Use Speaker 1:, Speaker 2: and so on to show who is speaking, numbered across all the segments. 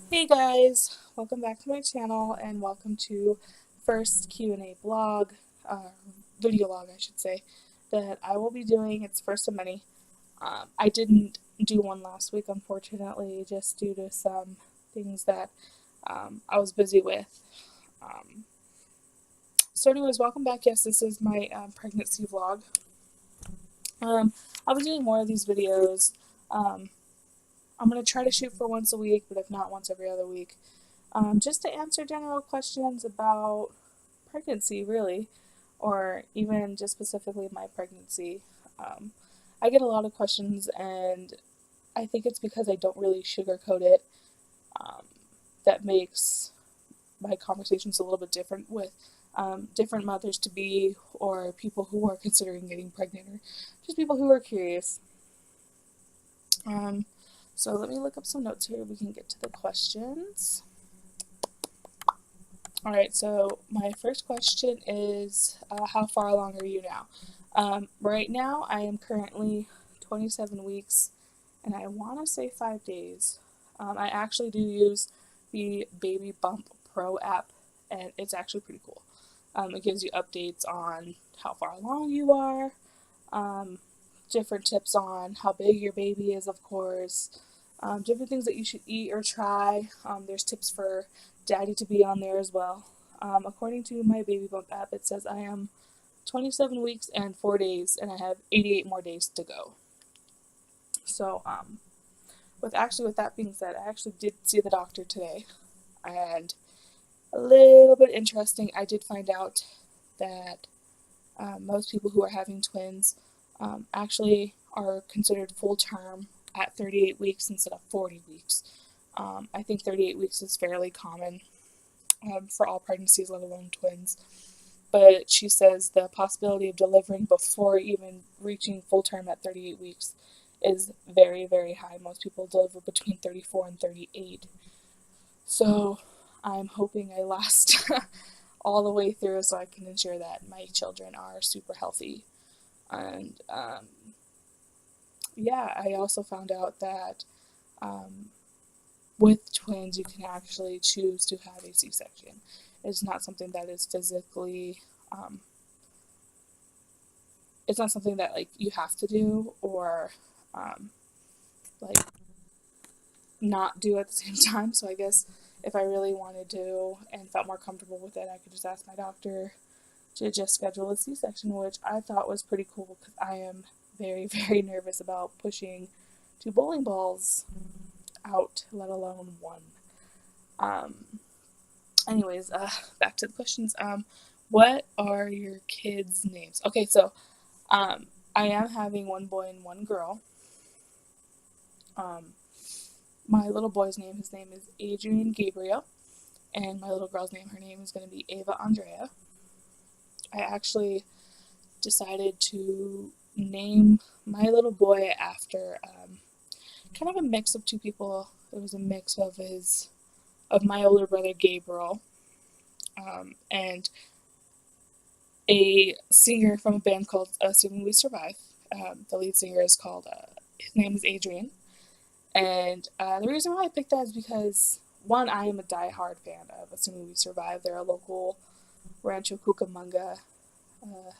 Speaker 1: Hey guys, welcome back to my channel and welcome to first Q&A blog, video log I should say, that I will be doing. It's first of many. I didn't do one last week unfortunately just due to some things that I was busy with. Um, so anyways, welcome back. Yes, this is my pregnancy vlog. I'll be doing more of these videos. Um, I'm going to try to shoot for once a week, but if not, once every other week. Just to answer general questions about pregnancy, really, or even just specifically my pregnancy. Um, I get a lot of questions, and I think it's because I don't really sugarcoat it. Um, that makes my conversations a little bit different with different mothers to be, or people who are considering getting pregnant, or just people who are curious. Um, so let me look up some notes here. We can get to the questions. All right, so my first question is how far along are you now? Right now, I am currently 27 weeks and I want to say 5 days. I actually do use the Baby Bump Pro app and it's actually pretty cool. It gives you updates on how far along you are, um, different tips on how big your baby is, of course, different things that you should eat or try. There's tips for daddy to be on there as well. According to my Baby Bump app, it says I am 27 weeks and 4 days, and I have 88 more days to go. So, with that being said, I actually did see the doctor today, and a little bit interesting, I did find out that most people who are having twins actually are considered full term at 38 weeks instead of 40 weeks. I think 38 weeks is fairly common for all pregnancies, let alone twins. But she says the possibility of delivering before even reaching full term at 38 weeks is very, very high. Most people deliver between 34 and 38. So I'm hoping I last all the way through so I can ensure that my children are super healthy. And yeah, I also found out that um, with twins, you can actually choose to have a C-section. It's not something that is physically, um, it's not something that like you have to do or um, like not do at the same time. So I guess if I really wanted to and felt more comfortable with it, I could just ask my doctor to just schedule a C-section, which I thought was pretty cool because I am very, very nervous about pushing two bowling balls out, let alone one. Um, anyways, back to the questions. What are your kids' names? Okay, so I am having one boy and one girl. Um, my little boy's name, his name is Adrian Gabriel, and my little girl's name, her name is going to be Ava Andrea. I actually decided to name my little boy after kind of a mix of two people. It was a mix of my older brother Gabriel and a singer from a band called Assuming We Survive. The lead singer is called his name is Adrian, and the reason why I picked that is because one, I am a die-hard fan of Assuming We Survive. They're a local Rancho Cucamonga uh,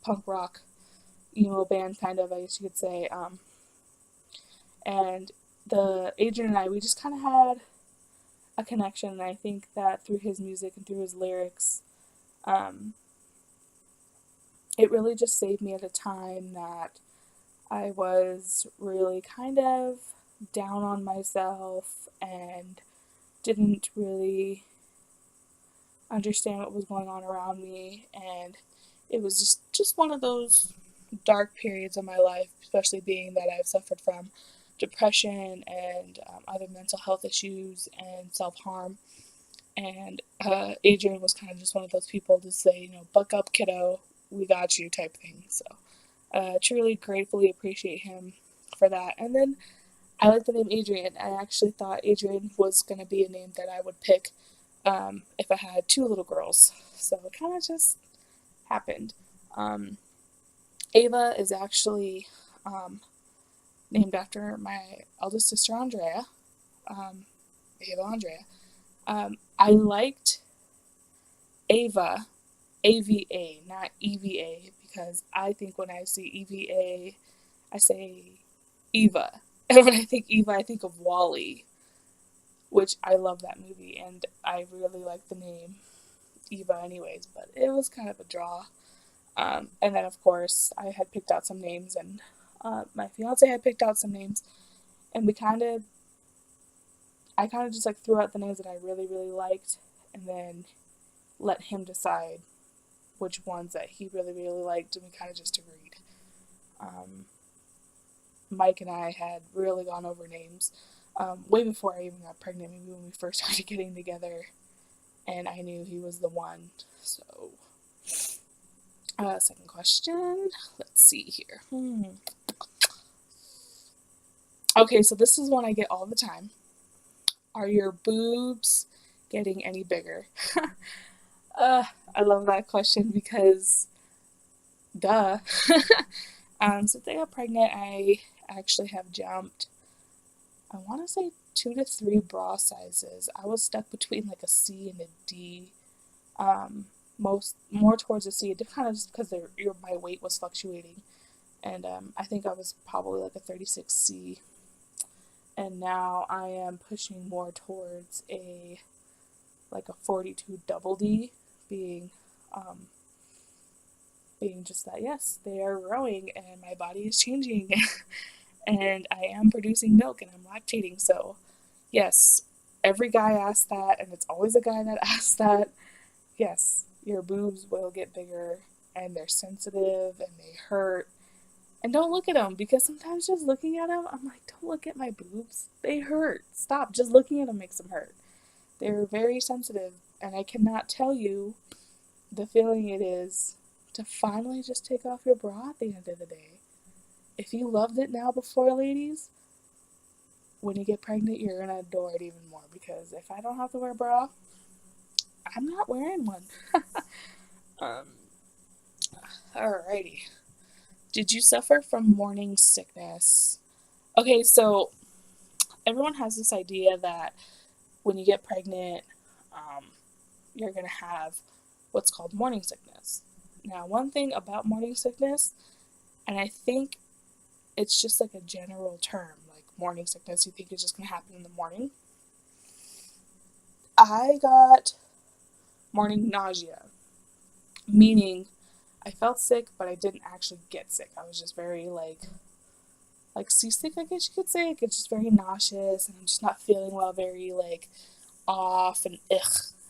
Speaker 1: punk rock emo band, kind of, I guess you could say. And the Adrian and I, we just kind of had a connection. And I think that through his music and through his lyrics, um, it really just saved me at a time that I was really kind of down on myself and didn't really understand what was going on around me. And it was just one of those dark periods of my life, especially being that I've suffered from depression and other mental health issues and self-harm. And Adrian was kind of just one of those people to say, buck up, kiddo, we got you type thing. So truly gratefully appreciate him for that. And then I like the name Adrian. I actually thought Adrian was going to be a name that I would pick if I had two little girls. So it kind of just happened. Um, Ava is actually um, named after my eldest sister, Andrea. Um, Ava Andrea. I liked Ava, AVA, not EVA, because I think when I see EVA, I say Eva. And when I think Eva, I think of Wall-E, which I love that movie, and I really like the name Eva anyways, but it was kind of a draw. And then, of course, I had picked out some names, and my fiance had picked out some names, and I kind of just like threw out the names that I really, really liked, and then let him decide which ones that he really, really liked, and we kind of just agreed. Um, Mike and I had really gone over names way before I even got pregnant, maybe when we first started getting together, and I knew he was the one. So, second question. Let's see here. Okay, so this is one I get all the time. Are your boobs getting any bigger? I love that question because, duh. Since I got pregnant, I actually have jumped, I want to say 2 to 3 bra sizes. I was stuck between like a C and a D. More towards a C. It kind of just because my weight was fluctuating, and I think I was probably like a 36C, and now I am pushing more towards a 42 double D, being um, being just that, yes, they are growing and my body is changing and I am producing milk and I'm lactating. So, yes, every guy asks that, and it's always a guy that asks that. Yes, your boobs will get bigger and they're sensitive and they hurt. And don't look at them, because sometimes just looking at them, I'm like, don't look at my boobs. They hurt. Stop. Just looking at them makes them hurt. They're very sensitive, and I cannot tell you the feeling it is to finally just take off your bra at the end of the day. If you loved it now before, ladies, when you get pregnant, you're going to adore it even more, because if I don't have to wear a bra, I'm not wearing one. um, Alrighty. Did you suffer from morning sickness? Okay, so everyone has this idea that when you get pregnant, um, you're going to have what's called morning sickness. Now, one thing about morning sickness, and I think it's just like a general term, like morning sickness, you think it's just going to happen in the morning. I got morning nausea, meaning I felt sick, but I didn't actually get sick. I was just very seasick, I guess you could say. It's just very nauseous, and I'm just not feeling well, very off and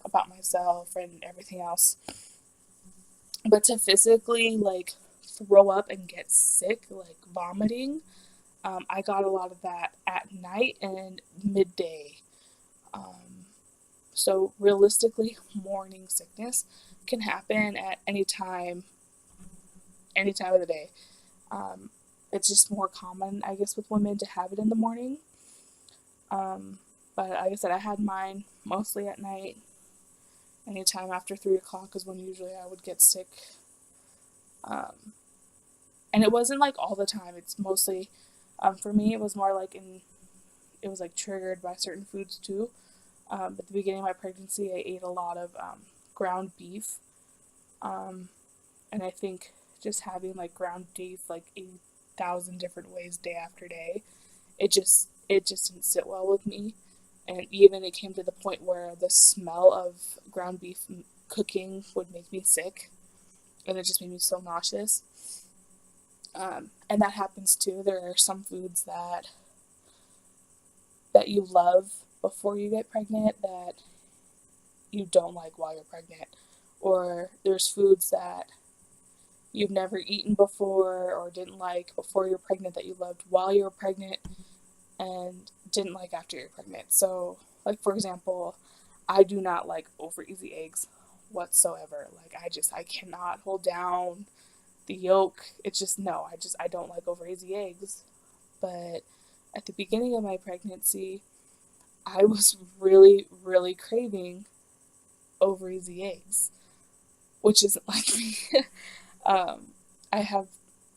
Speaker 1: about myself and everything else. But to physically throw up and get sick, like vomiting, I got a lot of that at night and midday. So realistically, morning sickness can happen at any time of the day. It's just more common, I guess, with women to have it in the morning. But like I said, I had mine mostly at night. Anytime after 3 o'clock is when usually I would get sick. And it wasn't all the time. It's mostly, for me, it was more it was triggered by certain foods too. At the beginning of my pregnancy, I ate a lot of ground beef. And I think just having ground beef 8,000 different ways day after day, it just didn't sit well with me. And even it came to the point where the smell of ground beef cooking would make me sick, and it just made me so nauseous. And that happens too. There are some foods that you love before you get pregnant that you don't like while you're pregnant, or there's foods that you've never eaten before or didn't like before you're pregnant that you loved while you were pregnant and didn't like after you're pregnant. So, for example, I do not like over easy eggs whatsoever. I cannot hold down the yolk. It's just, no, I don't like over easy eggs. But at the beginning of my pregnancy, I was really, really craving over easy eggs, which isn't like me. I have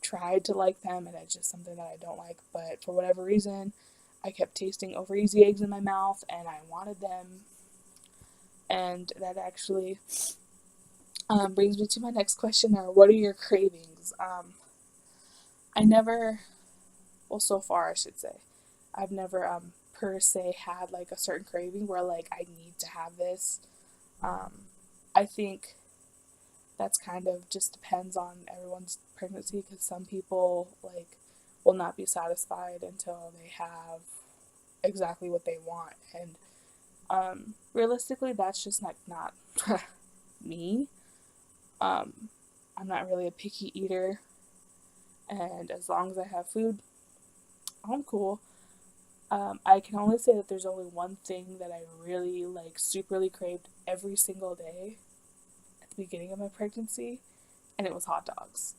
Speaker 1: tried to like them, and it's just something that I don't like. But for whatever reason, I kept tasting over easy eggs in my mouth and I wanted them. And that actually brings me to my next question, or what are your cravings? I never, well, so far I should say, I've never per se had like a certain craving where like I need to have this. I think that's kind of just depends on everyone's pregnancy, because some people like will not be satisfied until they have exactly what they want, and realistically that's just not me. I'm not really a picky eater, and as long as I have food, I'm cool. I can only say that there's only one thing that I really like superly craved every single day at the beginning of my pregnancy, and it was hot dogs.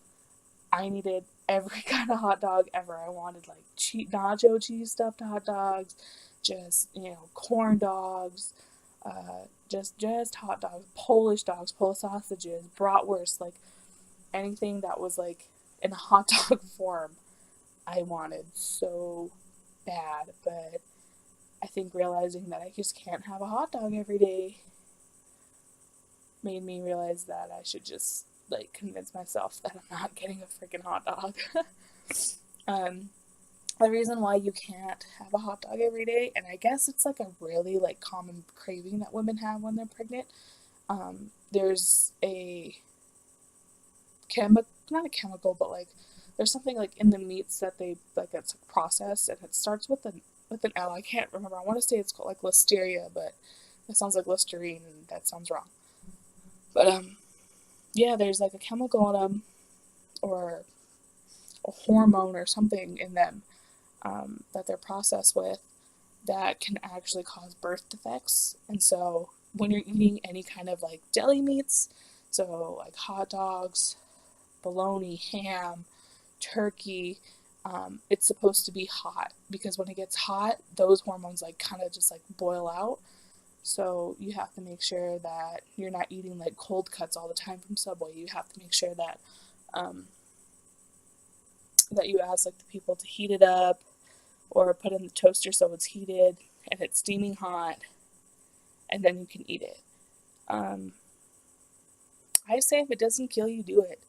Speaker 1: I needed every kind of hot dog ever. I wanted like nacho cheese stuffed hot dogs, just corn dogs, just hot dogs, Polish dogs, Polish sausages, bratwurst, like anything that was like in a hot dog form. I wanted so bad, but I think realizing that I just can't have a hot dog every day made me realize that I should just like convince myself that I'm not getting a freaking hot dog. um, the reason why you can't have a hot dog every day, and I guess it's like a really like common craving that women have when they're pregnant. There's a not a chemical, but like there's something like in the meats that they like it's processed, and it starts with an L. I can't remember. I want to say it's called like listeria, but it sounds like Listerine, and that sounds wrong. But yeah, there's like a chemical in them, or a hormone or something in them, that they're processed with, that can actually cause birth defects. And so when you're eating any kind of like deli meats, so like hot dogs, bologna, ham, turkey, it's supposed to be hot, because when it gets hot, those hormones like kind of just like boil out. So you have to make sure that you're not eating like cold cuts all the time from Subway. You have to make sure that that you ask like the people to heat it up, or put in the toaster so it's heated and it's steaming hot, and then you can eat it. I say if it doesn't kill you, do it.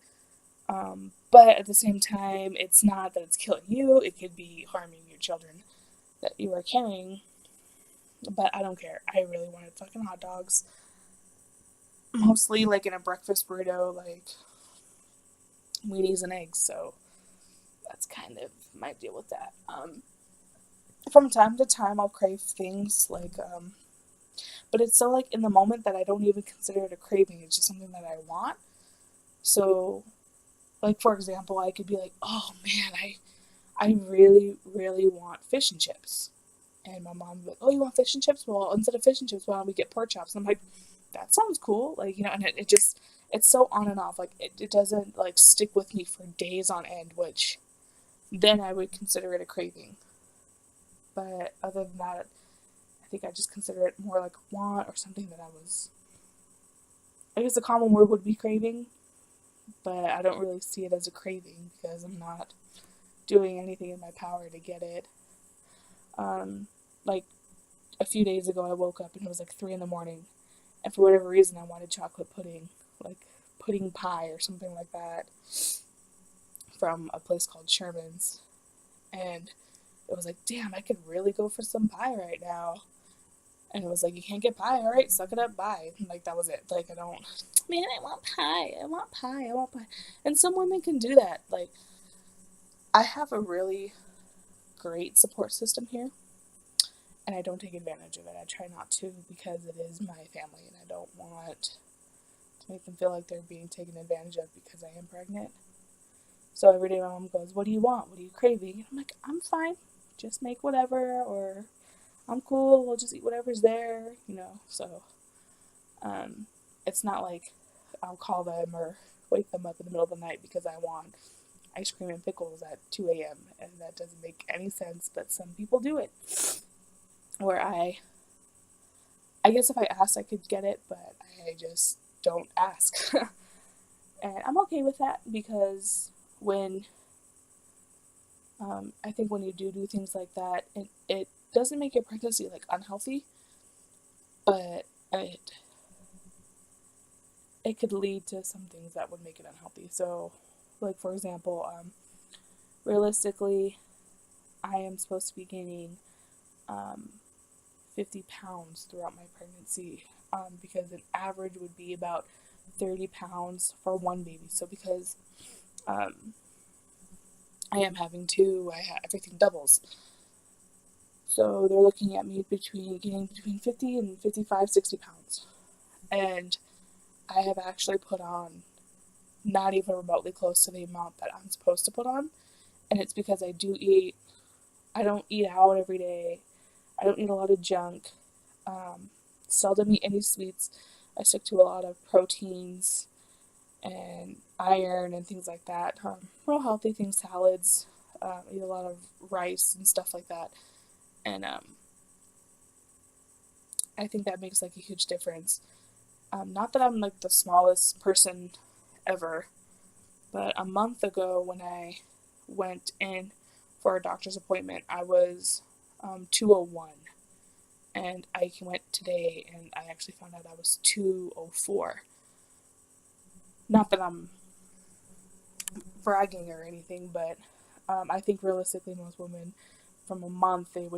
Speaker 1: But at the same time, it's not that it's killing you. It could be harming your children that you are carrying. But I don't care. I really wanted fucking hot dogs. Mostly like in a breakfast burrito, like weenies and eggs. So that's kind of my deal with that. From time to time, I'll crave things like, but it's so like in the moment that I don't even consider it a craving. It's just something that I want. So, like for example, I could be like, oh man, I really, really want fish and chips. And my mom would be like, oh, you want fish and chips? Well, instead of fish and chips, why don't we get pork chops? And I'm like, that sounds cool. Like, and it just, it's so on and off. Like, it doesn't, like, stick with me for days on end, which then I would consider it a craving. But other than that, I think I just consider it more like a want, or something that I guess a common word would be craving, but I don't really see it as a craving because I'm not doing anything in my power to get it. Like a few days ago, I woke up and it was like 3 a.m, and for whatever reason, I wanted chocolate pudding, like pudding pie or something like that, from a place called Sherman's, and it was like, damn, I could really go for some pie right now. And it was like, you can't get pie, all right, suck it up, bye. And like that was it. Like I want pie, I want pie, I want pie. And some women can do that. Like I have a really great support system here, and I don't take advantage of it. I try not to, because it is my family and I don't want to make them feel like they're being taken advantage of because I am pregnant. So every day my mom goes, what do you want? What are you craving? And I'm like, I'm fine. Just make whatever, or I'm cool. We'll just eat whatever's there, So it's not like I'll call them or wake them up in the middle of the night because I want ice cream and pickles at 2 a.m. And that doesn't make any sense, but some people do it. Where I guess if I asked, I could get it, but I just don't ask. And I'm okay with that, because when I think when you do things like that, it doesn't make your pregnancy like unhealthy, but it could lead to some things that would make it unhealthy. So, like for example, realistically, I am supposed to be gaining 50 pounds throughout my pregnancy, because an average would be about 30 pounds for one baby. So because um, I am having two, everything doubles. So they're looking at me getting between 50 and 55, 60 pounds. And I have actually put on not even remotely close to the amount that I'm supposed to put on. And it's because I don't eat out every day. I don't eat a lot of junk. Seldom eat any sweets. I stick to a lot of proteins and iron and things like that. Real healthy things, salads. Eat a lot of rice and stuff like that. And I think that makes like a huge difference. Not that I'm like the smallest person ever, but a month ago when I went in for a doctor's appointment, I was 201. And I went today and I actually found out I was 204. Not that I'm bragging or anything, but I think realistically most women from a month they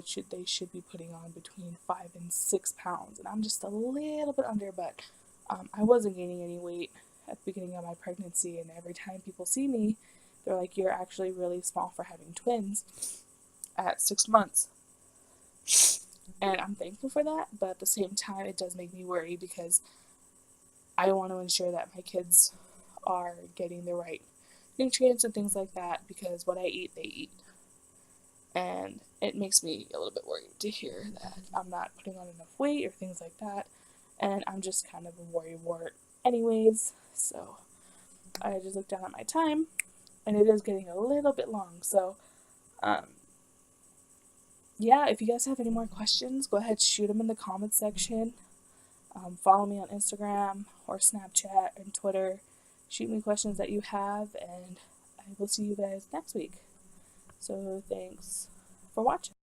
Speaker 1: should be putting on between 5 and 6 pounds, and I'm just a little bit under, but I wasn't gaining any weight at the beginning of my pregnancy, and every time people see me, they're like, "You're actually really small for having twins at 6 months," and I'm thankful for that. But at the same time, it does make me worry because I want to ensure that my kids are getting the right nutrients and things like that, because what I eat, they eat. And it makes me a little bit worried to hear that I'm not putting on enough weight or things like that. And I'm just kind of a worrywart anyways. So I just looked down at my time and it is getting a little bit long. So um, yeah, if you guys have any more questions, go ahead, shoot them in the comments section. Follow me on Instagram or Snapchat and Twitter. Shoot me questions that you have, and I will see you guys next week. So thanks for watching.